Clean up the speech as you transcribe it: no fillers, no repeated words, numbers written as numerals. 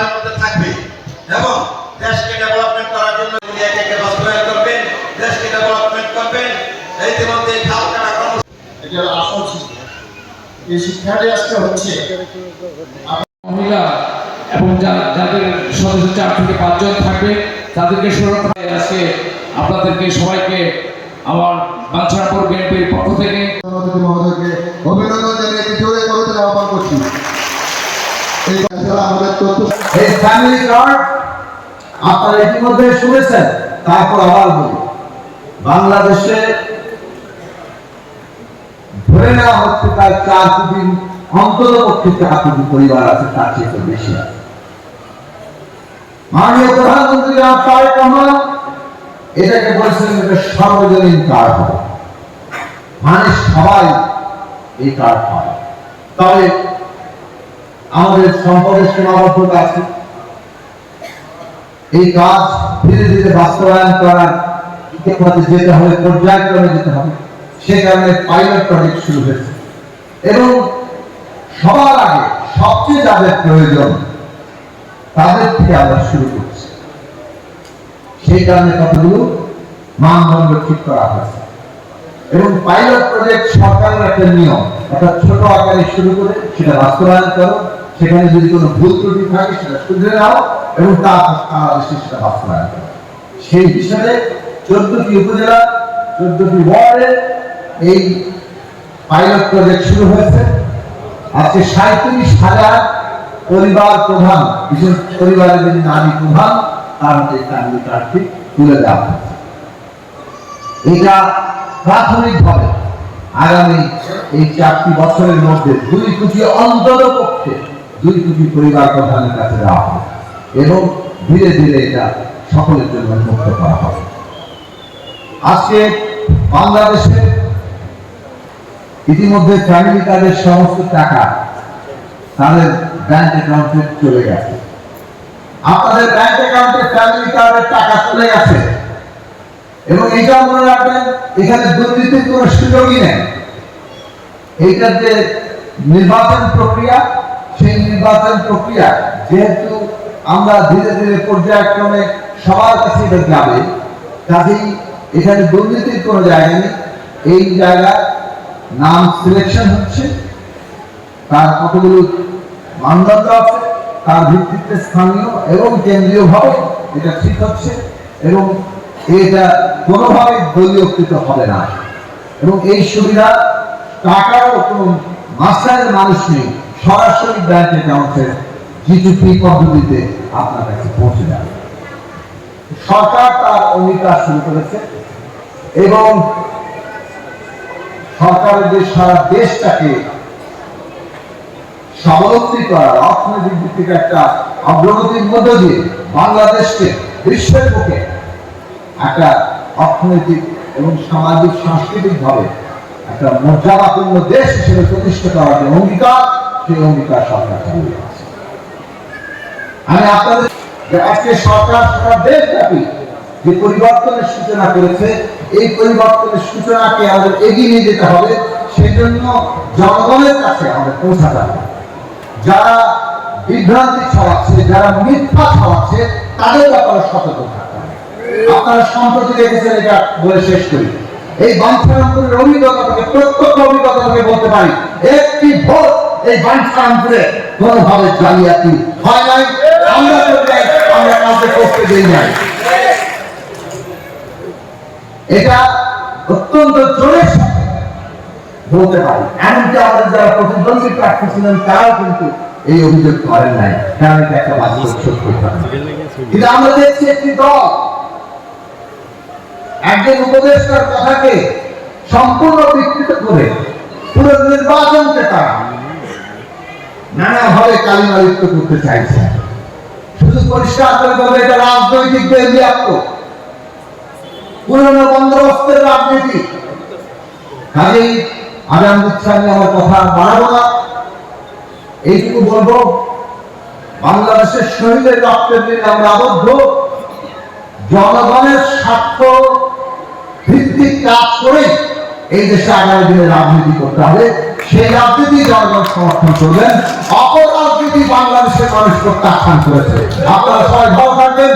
পায়ের মধ্যে থাকবে এবং দেশকে ডেভেলপমেন্ট করার জন্য এটাকে বাস্তবায়ন করবেন, দেশকে ডেভেলপমেন্ট করবেন। ইতিমধ্যে খাল কাটা এটার আসল শিক্ষা, এই শিক্ষাটি আজকে হচ্ছে মহিলা এবং যাদের সদস্য 4 থেকে 5 জন থাকবে তাদেরকে সুরক্ষা আজকে আপনাদেরকে সবাইকে আমার বাঞ্ছারামপুর বিএনপির পক্ষ থেকে মহোদয়কে অভিনন্দন জানিয়ে জোরে করতে আহ্বান করছি। এই ফ্যামিলি কার্ড আপনারা ইতিমধ্যে শুনেছেন, তারপর আবার বলি, বাংলাদেশে ধরে নেওয়া হচ্ছে প্রায় 4 কোটি, অন্তত পক্ষে 4 কোটি পরিবার আছে, তার চেয়ে বেশি আছে। মাননীয় প্রধানমন্ত্রী তারেক রহমান এটাকে বলছিলেন এটা সর্বজনীন কার্ড হবে, মানে সবাই এই কার্ড পাবে। তবে আমাদের সম্পদের সীমাবদ্ধতা আছে, এই কাজ ধীরে ধীরে বাস্তবায়ন করার পথে যেতে হবে, পর্যায়ক্রমে যেতে হবে। সে কারণে পাইলট প্রজেক্ট শুরু হয়েছে এবং সবার আগে সবচেয়ে যাদের প্রয়োজন তাদের থেকে আমরা শুরু করছি। সেই কারণে কতগুলো মানদণ্ড ঠিক করা হয়েছে এবং পাইলট প্রজেক্ট সরকারের একটা নিয়ম, অর্থাৎ ছোট আকারে শুরু করে সেটা বাস্তবায়ন করো, সেখানে যদি কোনো ভুল ত্রুটি থাকে সেটা শুধরে নাও এবং তারপর সারা দেশে সেটা বাস্তবায়ন করো। সেই হিসাবে 14টি উপজেলা, 14টি ওয়ার্ডে এই পাইলট প্রজেক্ট শুরু হয়েছে। আজকে 37,000 পরিবার প্রধান, বিশেষ পরিবারের যিনি নারী প্রধান, তার মধ্যে ফ্যামিলি কার্ডটি তুলে দেওয়া হয়েছে। এটা প্রাথমিকভাবে আগামী এই 4টি বছরের মধ্যে 2 কোটি, অন্তত পক্ষে 2 কোটি পরিবার প্রধানের কাছে দেওয়া হবে এবং ধীরে ধীরে এটা সকলের জন্য মুক্ত করা হবে। আজকে বাংলাদেশে ইতিমধ্যে ফ্যামিলি কার্ডের সমস্ত টাকা তাদের ব্যাংক অ্যাকাউন্টে চলে গেছে। আপনাদের ব্যাংক অ্যাকাউন্টে ফ্যামিলি কার্ডের টাকা চলে গেছে এবং এটা মনে রাখবেন, এখানে দুর্নীতির কোনো সুযোগই নেই। এইটার যে নির্বাচন প্রক্রিয়া, সেই নির্বাচন প্রক্রিয়া যেহেতু আমরা ধীরে ধীরে পর্যায়ক্রমে সবার কাছে এটা যাবে, কাজেই এখানে দুর্নীতির কোনো জায়গা নেই। এই জায়গায় নাম সিলেকশন হচ্ছে, তার কতগুলো মানদণ্ড আছে, তার ভিত্তিতে স্থানীয় এবং কেন্দ্রীয়ভাবে এটা ঠিক হচ্ছে এবং এটা কোনোভাবে দলীয়কৃত হবে না এবং এই সুবিধা টাকারও কোনো মাস্টারের মানুষ নেই, সরাসরি ব্যাংক অ্যাকাউন্টে G2P পদ্ধতিতে আপনার কাছে পৌঁছে যাবে। সরকার তার অঙ্গীকার শুরু করেছে এবং সরকারের যে সারা দেশটাকে স্বাবলম্বী করার, অর্থনৈতিক দিক থেকে একটা অগ্রগতির মধ্য দিয়ে বাংলাদেশকে বিশ্বের বুকে একটা অর্থনৈতিক এবং সামাজিক সাংস্কৃতিক ভাবে একটা মর্যাদাপূর্ণ দেশ হিসেবে প্রতিষ্ঠা করার যে অঙ্গীকার, সেই অঙ্গীকার সরকার চালিয়ে যাচ্ছে। আমি আপনাদের আজকে সরকার সারা দেশব্যাপী যে পরিবর্তনের সূচনা করেছে, এই পরিবর্তনের সূচনাকে আমাদের এগিয়ে নিয়ে যেতে হবে। সেই জন্য জনগণের কাছে আমাদের পৌঁছাতে হবে। যারা বিভ্রান্তি ছড়াচ্ছে, যারা মিথ্যা ছড়াচ্ছে, তাদের ব্যাপারে সতর্ক থাকতে হবে। আপনারা সম্প্রতি দেখেছেন, এটা বলে শেষ করি, এই বাঞ্ছারামপুরের অভিজ্ঞতা থেকে, প্রত্যক্ষ অভিজ্ঞতা থেকে বলতে পারি, একটি ভোট এই বাঞ্ছারামপুরে কোনোভাবে জালিয়াতি হয় নাই। আমরা কাউকে করতে দিই নাই। এটা অত্যন্ত জোরের সাথে বলতে পারি। এমনকি আমাদের যারা প্রতিদ্বন্দ্বী প্রার্থী ছিলেন তারাও কিন্তু এই অভিযোগ করেন নাই, কারণ এটা একটা বাস্তব সত্য। কিন্তু আমরা দেখছি একটি দল একজন উপদেষ্টার কথাকে সম্পূর্ণ বিকৃত করে পুরো নির্বাচনকে তারা নানাভাবে কালিমালিপ্ত করতে চাইছে। শুধু পরিষ্কার করে বলবে এটা রাজনৈতিক দেউলিয়াত্ব, পুরনো বন্দোবস্তের রাজনীতি। কাজেই আগাম ইচ্ছা আমি আমার কথা বাড়াবো না, এইটুকু বলবো, বাংলাদেশের শহীদের রক্তের দিনে আমরা আবদ্ধ। জনগণের স্বার্থ ভিত্তিক কাজ করে এই দেশে আগামী দিনে রাজনীতি করতে হবে। সেই রাজনীতি জনগণ সমর্থন করবেন। অপর রাজনীতি বাংলাদেশের মানুষ প্রত্যাখ্যান করেছে। আপনারা সবাই ভালো থাকবেন।